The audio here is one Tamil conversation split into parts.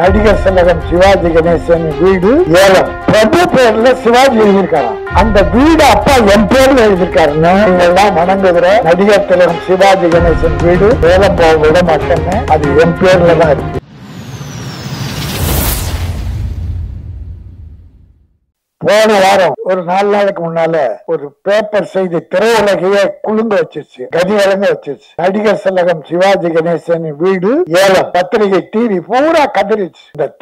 நடிகர் திலகம் சிவாஜி கணேசன் வீடு ஏலம். பிரபு பேர்ல சிவாஜி எழுதியிருக்காராம். அந்த வீடு அப்பா என் பேர்ல எழுதியிருக்காருன்னு எல்லாம் வணங்குகிற நடிகர் திலகம் சிவாஜி கணேசன் வீடு ஏலம் போக விட மாட்டேன்னு அது என் பேர்ல தான் இருக்கு. போன வாரம் ஒரு 4 நாளைக்கு முன்னால ஒரு பேப்பர் செய்தி திரையுலகையே குலுங்க வச்சிருச்சு, கதி வழங்க வச்சிருச்சு. நடிகர் திலகம் சிவாஜி கணேசன் வீடு ஏலம். பத்திரிகை டிவி பூரா கதறிச்சு. இந்த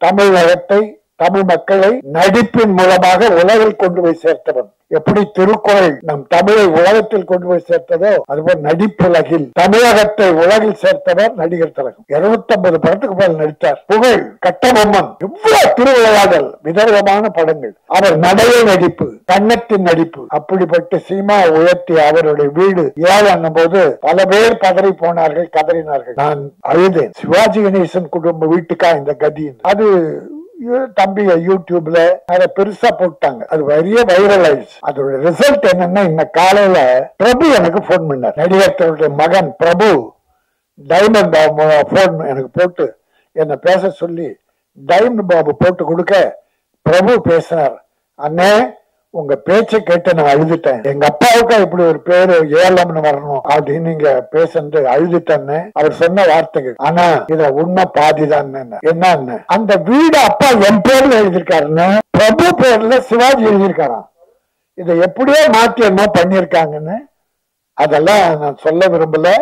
தமிழகத்தை தமிழ் மக்களை நடிப்பின் மூலமாக உலகில் கொண்டு போய் சேர்த்தவன். எப்படி திருக்குறள் நம் தமிழை உலகத்தில் கொண்டு போய் சேர்த்ததோ அதுபோல் நடிப்புலகில் தமிழகத்தை உலகில் சேர்த்தவர் நடிகர் திலகம். 250 படத்துக்கு மேல் நடித்தார். புகழ், கட்டபொம்மன், இவ்வளவு திருவிளையாடல், விதவிதமான படங்கள். அவர் நடைய நடிப்பு, கன்னத்தின் நடிப்பு, அப்படிப்பட்ட சீமா உயர்த்தி அவருடைய வீடு ஏலம் போது பல பேர் பதறி போனார்கள், கதறினார்கள். நான் அழுதேன். சிவாஜி கணேசன் குடும்ப வீட்டுக்கா இந்த கதி? அது தம்பி யூடியூப்ல அதை பெருசா போட்டாங்க. அது பெரிய வைரல் ஆயிடுச்சு. அதோட ரிசல்ட் என்னன்னா, இந்த காலையில பிரபு எனக்கு போன் பண்ணார். நடிகர்களுடைய மகன் பிரபு டைமண்ட் பாபு போன் எனக்கு போட்டு என்ன பேச சொல்லி டைமண்ட் பாபு போட்டு கொடுக்க பிரபு பேசினார். அண்ணே, உங்க பேச்சை கேட்டு நான் அழுதுட்டேன். எங்க அப்பாவுக்கு இப்படி ஒரு பேரு ஏலம்னு வரணும் அப்படின்னு நீங்க பேசுறது அழுதுட்டேன்னு அவர் சொன்ன வார்த்தைகள். ஆனா இத உண்மை பாதிதான். என்ன அந்த வீடு அப்பா என் பேர்ல எழுதியிருக்காருன்னு பிரபு பேர்ல சிவாஜி எழுதியிருக்காராம். இதை எப்படியோ மாற்றி என்ன பண்ணிருக்காங்கன்னு அதெல்லாம் நான் சொல்ல விரும்பல.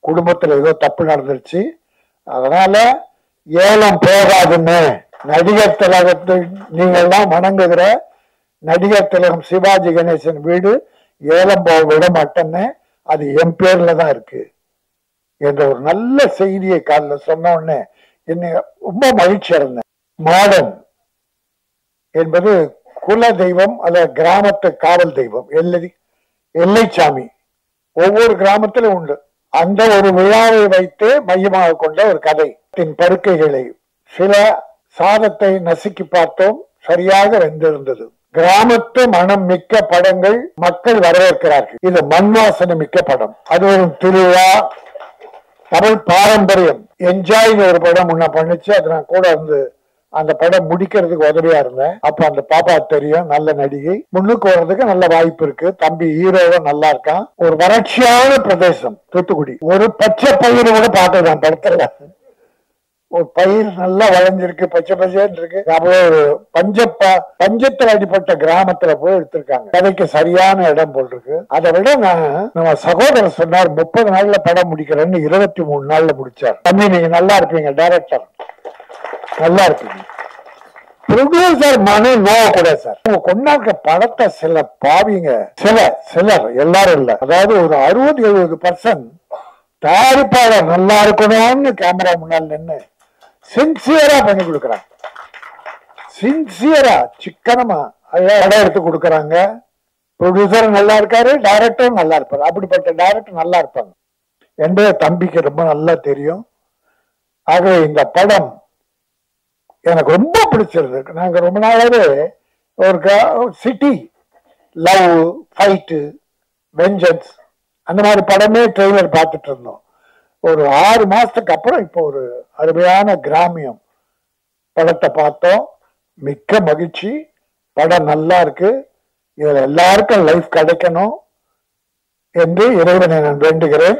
குடும்பத்துல ஏதோ தப்பு நடந்துருச்சு, அதனால ஏலம் போகாதுன்னு நடிகர் திலகத்தை நீங்க எல்லாம் வணங்குகிற நடிகர் திலகம் சிவாஜி கணேசன் வீடு ஏலம் போக விட மாட்டேன்னு அது என் பேர்ல தான் இருக்கு என்ற ஒரு நல்ல செய்தியை காலில் சொன்ன உடனே என்ன ரொம்ப மகிழ்ச்சி அடைந்தேன். மாடன் என்பது குல தெய்வம் அல்லது கிராமத்து காவல் தெய்வம் எல்லைச்சாமி ஒவ்வொரு கிராமத்திலும் உண்டு. அந்த ஒரு விழாவை வைத்து மையமாக கொண்ட ஒரு கதை. படுக்கைகளை சில சாதத்தை நசுக்கி பார்த்தோம், சரியாக வெந்திருந்தது. கிராமத்து மனம் மிக்க படங்கள் மக்கள் வரவேற்கிறார்கள். இது மண் வாசனை மிக்க படம். அது ஒரு திருவிழா, தமிழ் பாரம்பரியம். என்ஜாய் ஒரு படம் முன்ன பண்ணிச்சு. அது நான் கூட வந்து அந்த படம் முடிக்கிறதுக்கு உதவியா இருந்தேன். அப்ப அந்த பாப்பா தெரியும், நல்ல நடிகை, முன்னுக்கு வர்றதுக்கு நல்ல வாய்ப்பு இருக்கு. தம்பி ஹீரோவும் நல்லா இருக்கான். ஒரு வறட்சியான பிரதேசம் தூத்துக்குடி. ஒரு பச்சை பயிர் கூட பார்த்தேன் படத்துல. ஒரு பயிர் நல்லா வளைஞ்சிருக்கு, பச்சை பச்சைன்னு இருக்கு. அப்படியே ஒரு பஞ்சத்தில் அடிப்பட்ட கிராமத்துல போய் எடுத்திருக்காங்க. கதைக்கு சரியான இடம் போல் இருக்கு. அதை விட நம்ம சகோதரர் சொன்னார் 30 நாள்ல படம் முடிக்கிறேன்னு 23 நாள்ல முடிச்சார். தம்பி நீங்க நல்லா இருப்பீங்க, டைரக்டர் நல்லா இருப்பீங்க. ப்ரொடியூசர் மனு நோவ கூட சார். உங்க கொண்டாடுற படத்தை சில பாவிங்க, சிலர் எல்லாரும் இல்ல, அதாவது ஒரு 60-70% தயாரிப்பாளர் நல்லா இருக்கணும்னு கேமரா முன்னால் நின்று சின்சியரா பண்ணி கொடுக்கறாங்க. சின்சியரா சிக்கனமா படம் எடுத்து கொடுக்கறாங்க. ப்ரொடியூசர் நல்லா இருக்காரு, டைரக்டரும் நல்லா இருப்பாரு. அப்படிப்பட்ட டைரக்டர் நல்லா இருப்பாங்க என்பது தம்பிக்கு ரொம்ப நல்லா தெரியும். ஆகவே இந்த படம் எனக்கு ரொம்ப பிடிச்சிருக்கு. நாங்க ரொம்ப நாளாவே ஒரு சிட்டி லவ், ஃபைட்டு, வெஞ்சன்ஸ் அந்த மாதிரி படமே ட்ரெய்லர் பார்த்துட்டு இருந்தோம். ஒரு 6 மாசத்துக்கு அப்புறம் இப்போ ஒரு அருமையான கிராமியம் படத்தை பார்த்தோம். மிக்க மகிழ்ச்சி. படம் நல்லா இருக்கு. இதுல எல்லாருக்கும் லைஃப் கிடைக்கணும் என்று இறைவனை நான் வேண்டுகிறேன்.